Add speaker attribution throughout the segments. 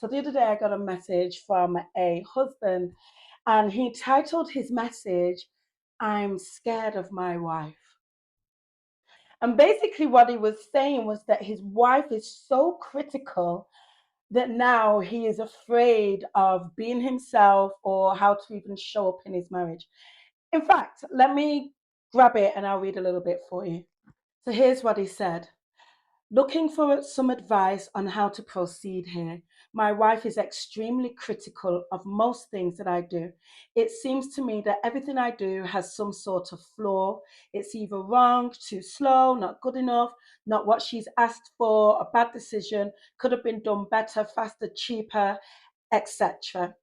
Speaker 1: So the other day I got a message from a husband and he titled his message, I'm scared of my wife. And basically what he was saying was that his wife is so critical that now he is afraid of being himself or how to even show up in his marriage. In fact, let me grab it and I'll read a little bit for you. So here's what he said. Looking for some advice on how to proceed here. My wife is extremely critical of most things that I do. It seems to me that everything I do has some sort of flaw. It's either wrong, too slow, not good enough, not what she's asked for, a bad decision, could have been done better, faster, cheaper, etc.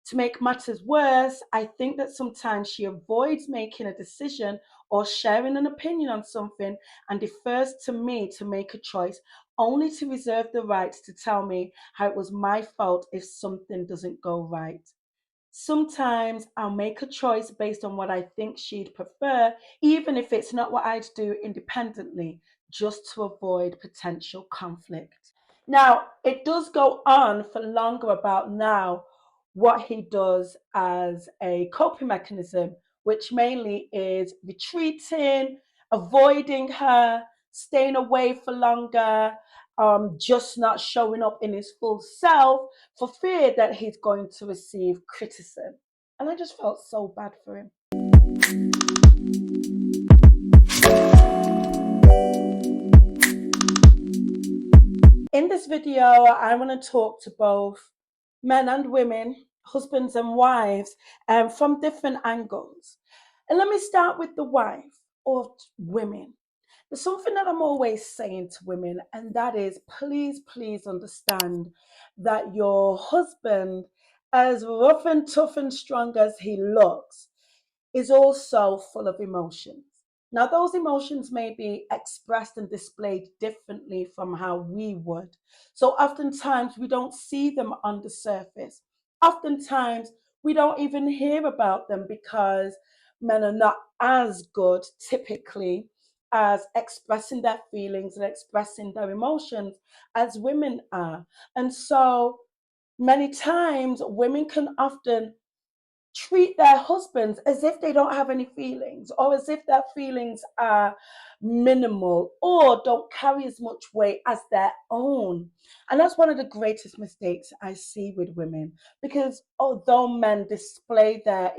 Speaker 1: To make matters worse, I think that sometimes she avoids making a decision or sharing an opinion on something and defers to me to make a choice, only to reserve the right to tell me how it was my fault if something doesn't go right. Sometimes I'll make a choice based on what I think she'd prefer, even if it's not what I'd do independently, just to avoid potential conflict. Now, it does go on for longer about now what he does as a coping mechanism, which mainly is retreating, avoiding her, staying away for longer, just not showing up in his full self for fear that he's going to receive criticism. And I just felt so bad for him. In this video, I want to talk to both men and women, husbands and wives, from different angles. And let me start with the wife or women. There's something that I'm always saying to women, and that is please, please understand that your husband, as rough and tough and strong as he looks, is also full of emotions. Now, those emotions may be expressed and displayed differently from how we would. So, oftentimes, we don't see them on the surface. Oftentimes, we don't even hear about them because men are not as good, typically, as expressing their feelings and expressing their emotions as women are. And so, many times, women can often treat their husbands as if they don't have any feelings or as if their feelings are minimal or don't carry as much weight as their own. And that's one of the greatest mistakes I see with women, because although men display their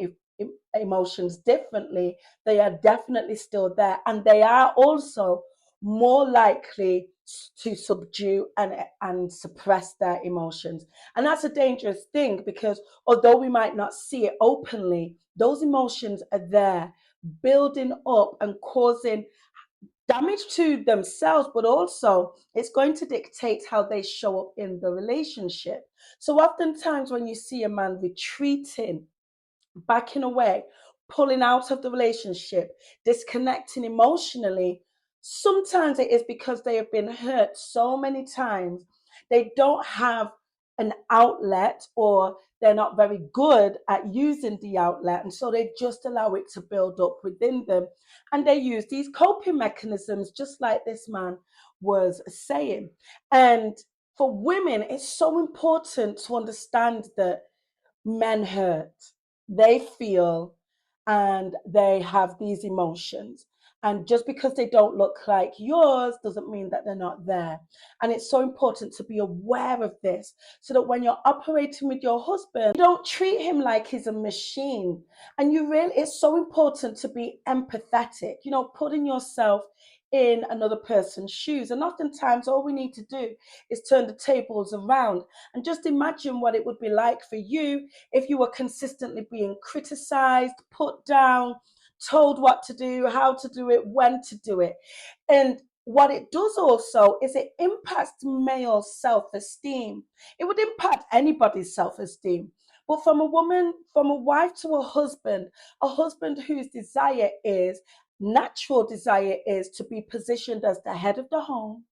Speaker 1: emotions differently, they are definitely still there, and they are also more likely to subdue and suppress their emotions. And that's a dangerous thing, because although we might not see it openly, those emotions are there, building up and causing damage to themselves, but also it's going to dictate how they show up in the relationship. So oftentimes when you see a man retreating, backing away, pulling out of the relationship, disconnecting emotionally, sometimes it is because they have been hurt so many times. They don't have an outlet, or they're not very good at using the outlet. And so they just allow it to build up within them. And they use these coping mechanisms, just like this man was saying. And for women, it's so important to understand that men hurt, they feel, and they have these emotions. And just because they don't look like yours doesn't mean that they're not there. And it's so important to be aware of this, so that when you're operating with your husband, you don't treat him like he's a machine. And it's so important to be empathetic, putting yourself in another person's shoes. And oftentimes all we need to do is turn the tables around and just imagine what it would be like for you if you were consistently being criticized, put down, told what to do, how to do it, when to do it. And what it does also is it impacts male self-esteem. It would impact anybody's self-esteem. But from a woman, from a wife to a husband whose natural desire is to be positioned as the head of the home,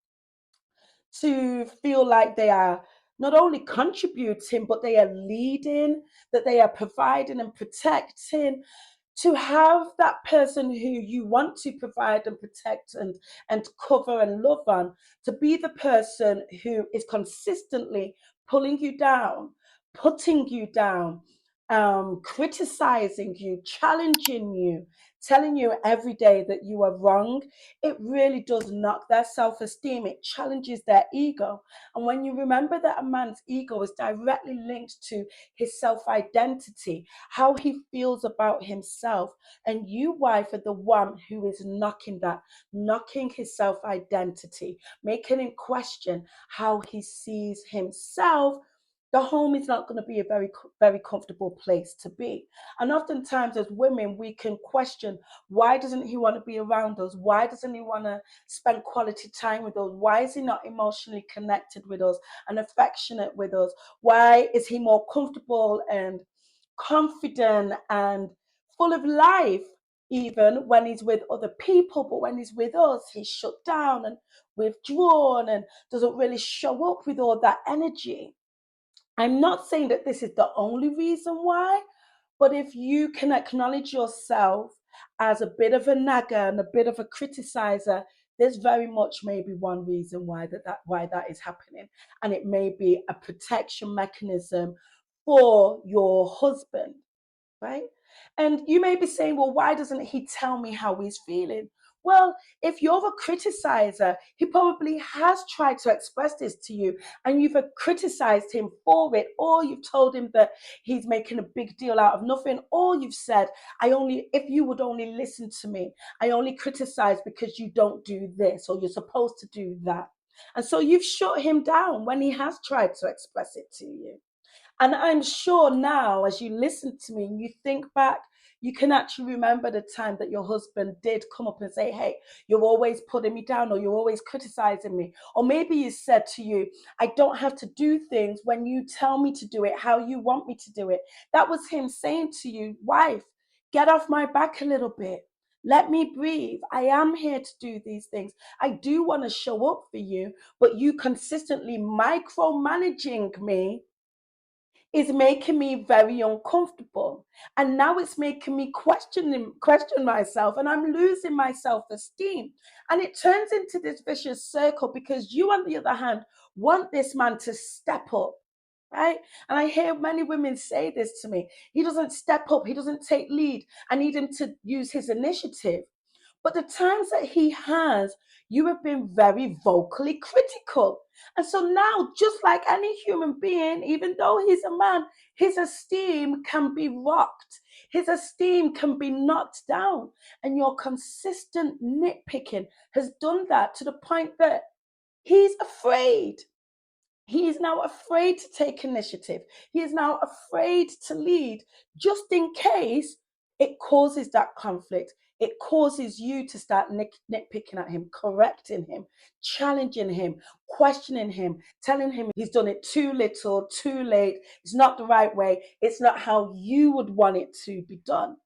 Speaker 1: to feel like they are not only contributing, but they are leading, that they are providing and protecting, to have that person who you want to provide and protect and cover and love on, to be the person who is consistently pulling you down, putting you down, criticizing you, challenging you, telling you every day that you are wrong, it really does knock their self esteem. It challenges their ego. And when you remember that a man's ego is directly linked to his self identity, how he feels about himself, and you, wife, are the one who is knocking that, knocking his self identity, making him question how he sees himself, the home is not going to be a very comfortable place to be. And oftentimes as women, we can question, why doesn't he want to be around us? Why doesn't he want to spend quality time with us? Why is he not emotionally connected with us and affectionate with us? Why is he more comfortable and confident and full of life even when he's with other people, but when he's with us, he's shut down and withdrawn and doesn't really show up with all that energy? I'm not saying that this is the only reason why, but if you can acknowledge yourself as a bit of a nagger and a bit of a criticizer, there's very much maybe one reason why that is happening. And it may be a protection mechanism for your husband, right? And you may be saying, well, why doesn't he tell me how he's feeling? Well, if you're a criticizer, he probably has tried to express this to you and you've criticized him for it, or you've told him that he's making a big deal out of nothing, or you've said, if you would only listen to me, I only criticize because you don't do this or you're supposed to do that. And so you've shut him down when he has tried to express it to you. And I'm sure now, as you listen to me and you think back, you can actually remember the time that your husband did come up and say, hey, you're always putting me down, or you're always criticizing me. Or maybe he said to you, I don't have to do things when you tell me to do it, how you want me to do it. That was him saying to you, wife, get off my back a little bit. Let me breathe. I am here to do these things. I do want to show up for you, but you consistently micromanaging me is making me very uncomfortable. And now it's making me question myself, and I'm losing my self-esteem. And it turns into this vicious circle because you, on the other hand, want this man to step up. Right? And I hear many women say this to me. He doesn't step up, he doesn't take lead. I need him to use his initiative. But the times that he has, you have been very vocally critical. And so now, just like any human being, even though he's a man, his esteem can be rocked. His esteem can be knocked down. And your consistent nitpicking has done that to the point that he's afraid. He is now afraid to take initiative. He is now afraid to lead, just in case it causes that conflict. It causes you to start nitpicking at him, correcting him, challenging him, questioning him, telling him he's done it too little, too late. It's not the right way. It's not how you would want it to be done.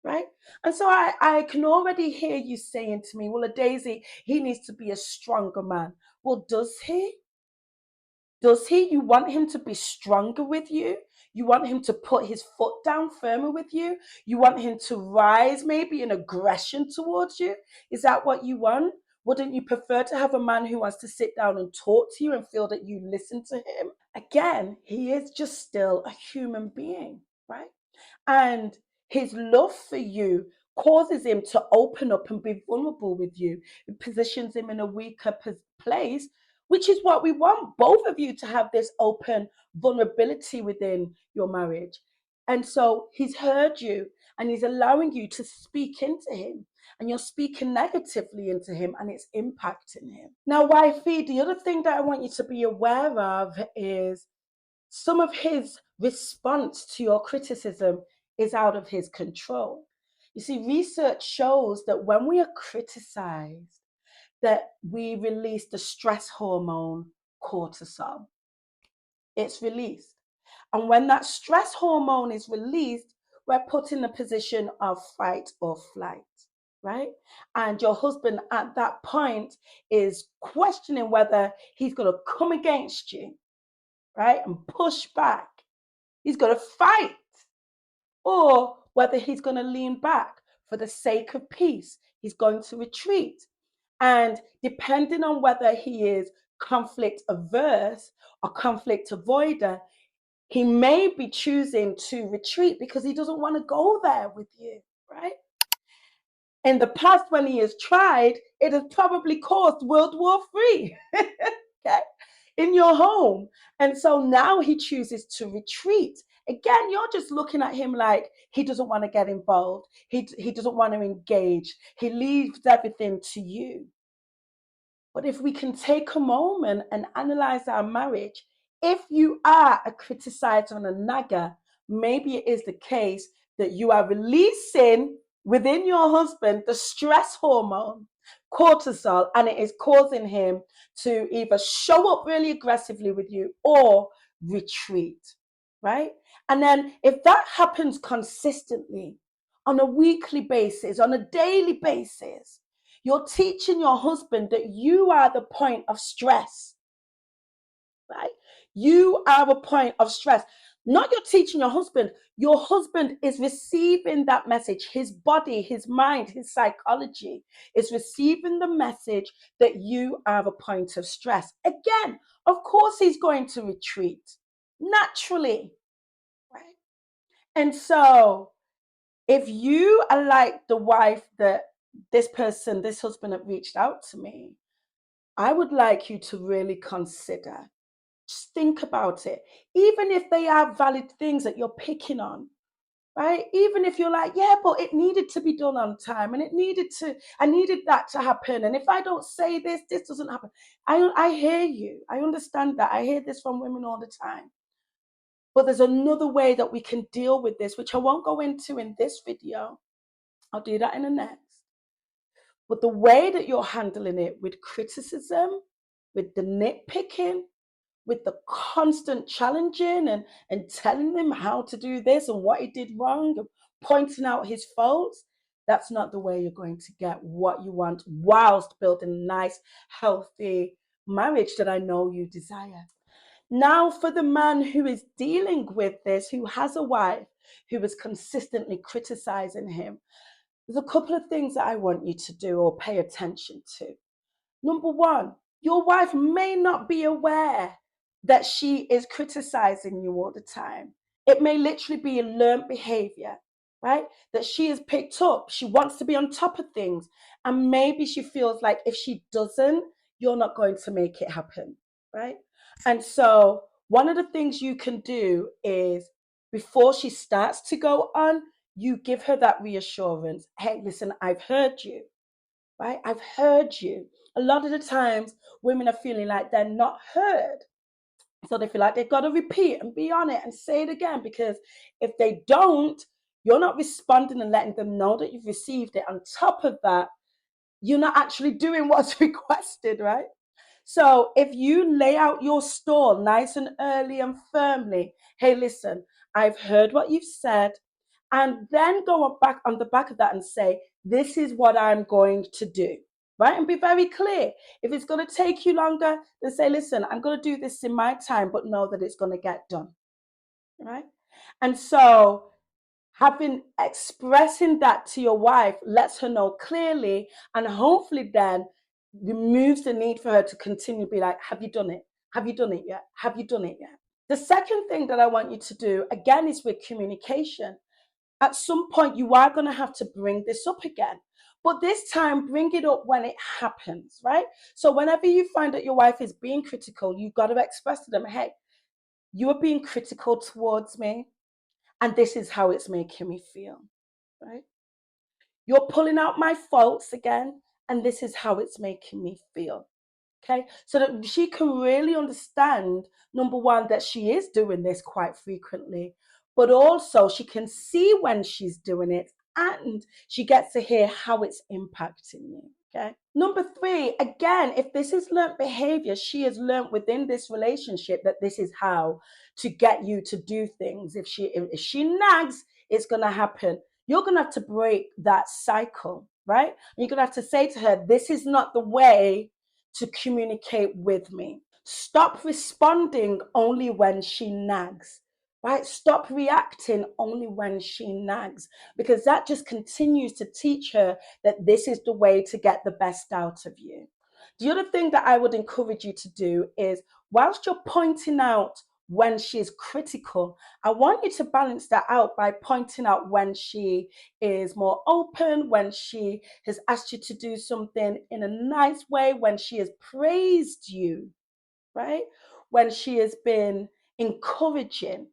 Speaker 1: Right? And so I can already hear you saying to me, well, a Daisy, he needs to be a stronger man. Well, does he? Does he? You want him to be stronger with you? You want him to put his foot down firmer with you? You want him to rise maybe in aggression towards you? Is that what you want? Wouldn't you prefer to have a man who wants to sit down and talk to you and feel that you listen to him? Again, he is just still a human being, right? And his love for you causes him to open up and be vulnerable with you. It positions him in a weaker place, which is what we want, both of you to have this open vulnerability within your marriage. And so he's heard you and he's allowing you to speak into him. And you're speaking negatively into him and it's impacting him. Now, wifey, the other thing that I want you to be aware of is some of his response to your criticism is out of his control. You see, research shows that when we are criticized, that we release the stress hormone cortisol. It's released. And when that stress hormone is released, we're put in a position of fight or flight, right? And your husband at that point is questioning whether he's going to come against you, right? And push back. He's going to fight, or whether he's going to lean back for the sake of peace. He's going to retreat. And depending on whether he is conflict averse or conflict avoider, he may be choosing to retreat because he doesn't want to go there with you, right? In the past, when he has tried, it has probably caused World War III, okay, in your home. And so now he chooses to retreat. Again, you're just looking at him like he doesn't want to get involved. He doesn't want to engage. He leaves everything to you. But if we can take a moment and analyze our marriage, if you are a criticizer and a nagger, maybe it is the case that you are releasing within your husband the stress hormone, cortisol, and it is causing him to either show up really aggressively with you or retreat, right? And then if that happens consistently on a weekly basis, on a daily basis, you're teaching your husband that you are the point of stress, right? You are a point of stress. Not you're teaching your husband is receiving that message. His body, his mind, his psychology is receiving the message that you are a point of stress. Again, of course, he's going to retreat naturally, right? And so, if you are like the wife that this husband that reached out to me, I would like you to really consider, just think about it. Even if they are valid things that you're picking on, right? Even if you're like, yeah, but it needed to be done on time and I needed that to happen. And if I don't say this, this doesn't happen. I hear you. I understand that. I hear this from women all the time. But there's another way that we can deal with this, which I won't go into in this video. I'll do that in the next. But the way that you're handling it with criticism, with the nitpicking, with the constant challenging and telling him how to do this and what he did wrong and pointing out his faults, that's not the way you're going to get what you want whilst building a nice, healthy marriage that I know you desire. Now, for the man who is dealing with this, who has a wife who is consistently criticizing him, there's a couple of things that I want you to do or pay attention to. Number one, your wife may not be aware that she is criticizing you all the time. It may literally be a learned behavior, right? That she has picked up. She wants to be on top of things. And maybe she feels like if she doesn't, you're not going to make it happen, right? And so, one of the things you can do is before she starts to go on, you give her that reassurance. Hey, listen, I've heard you, right? I've heard you. A lot of the times, women are feeling like they're not heard. So they feel like they've got to repeat and be on it and say it again, because if they don't, you're not responding and letting them know that you've received it. On top of that, you're not actually doing what's requested, right? So if you lay out your stall nice and early and firmly, hey, listen, I've heard what you've said, and then go back on the back of that and say, this is what I'm going to do, right? And be very clear. If it's going to take you longer, then say, listen, I'm going to do this in my time, but know that it's going to get done, right? And so expressing that to your wife lets her know clearly, and hopefully then removes the need for her to continue to be like, have you done it? Have you done it yet? Have you done it yet? The second thing that I want you to do, again, is with communication. At some point, you are going to have to bring this up again. But this time, bring it up when it happens, right? So whenever you find that your wife is being critical, you've got to express to them, hey, you are being critical towards me, and this is how it's making me feel, right? You're pulling out my faults again, and this is how it's making me feel. Okay, so that she can really understand, number one, that she is doing this quite frequently, but also she can see when she's doing it and she gets to hear how it's impacting you. Okay. Number three, again, if this is learned behavior, she has learned within this relationship that this is how to get you to do things. If she nags, it's gonna happen. You're gonna have to break that cycle, right? You're gonna have to say to her, this is not the way to communicate with me. Stop responding only when she nags, right? Stop reacting only when she nags, because that just continues to teach her that this is the way to get the best out of you. The other thing that I would encourage you to do is, whilst you're pointing out when she's critical, I want you to balance that out by pointing out when she is more open, when she has asked you to do something in a nice way, when she has praised you, right? When she has been encouraging.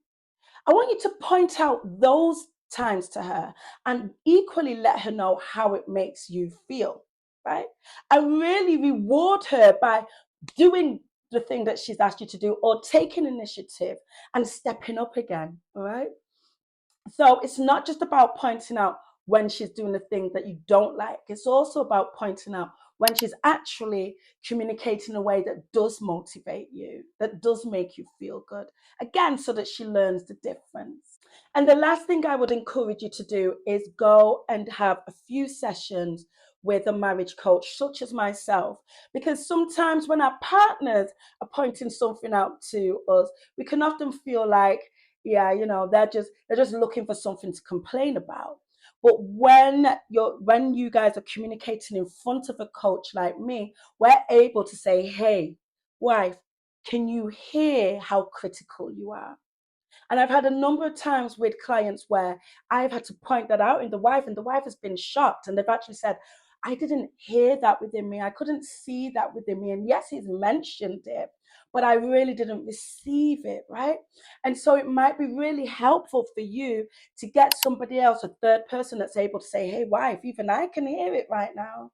Speaker 1: I want you to point out those times to her and equally let her know how it makes you feel, right? And really reward her by doing the thing that she's asked you to do or taking initiative and stepping up again, all right? So it's not just about pointing out when she's doing the things that you don't like. It's also about pointing out when she's actually communicating in a way that does motivate you, that does make you feel good. Again, so that she learns the difference. And the last thing I would encourage you to do is go and have a few sessions with a marriage coach, such as myself. Because sometimes when our partners are pointing something out to us, we can often feel like, yeah, they're just looking for something to complain about. But when you guys are communicating in front of a coach like me, we're able to say, hey, wife, can you hear how critical you are? And I've had a number of times with clients where I've had to point that out in the wife, and the wife has been shocked. And they've actually said, I didn't hear that within me. I couldn't see that within me. And yes, he's mentioned it, but I really didn't receive it, right? And so it might be really helpful for you to get somebody else, a third person that's able to say, hey, wife, even I can hear it right now.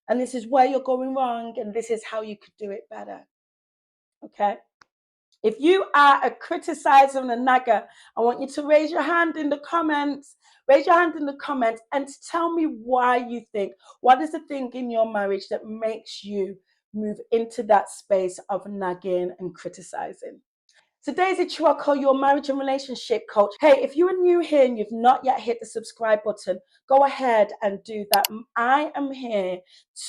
Speaker 1: And this is where you're going wrong. And this is how you could do it better. Okay. If you are a criticizer and a nagger, I want you to raise your hand in the comments. Raise your hand in the comments and tell me why you think. What is the thing in your marriage that makes you move into that space of nagging and criticizing? So Daisy Chuako, your marriage and relationship coach. Hey, if you are new here and you've not yet hit the subscribe button, go ahead and do that. I am here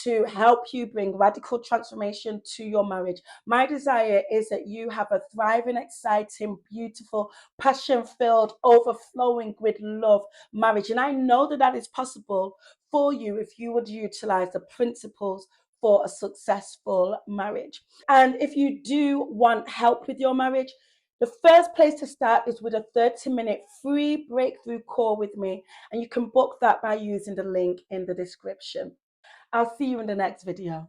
Speaker 1: to help you bring radical transformation to your marriage. My desire is that you have a thriving, exciting, beautiful, passion-filled, overflowing with love marriage. And I know that that is possible for you if you would utilize the principles for a successful marriage. And if you do want help with your marriage, the first place to start is with a 30-minute free breakthrough call with me. And you can book that by using the link in the description. I'll see you in the next video.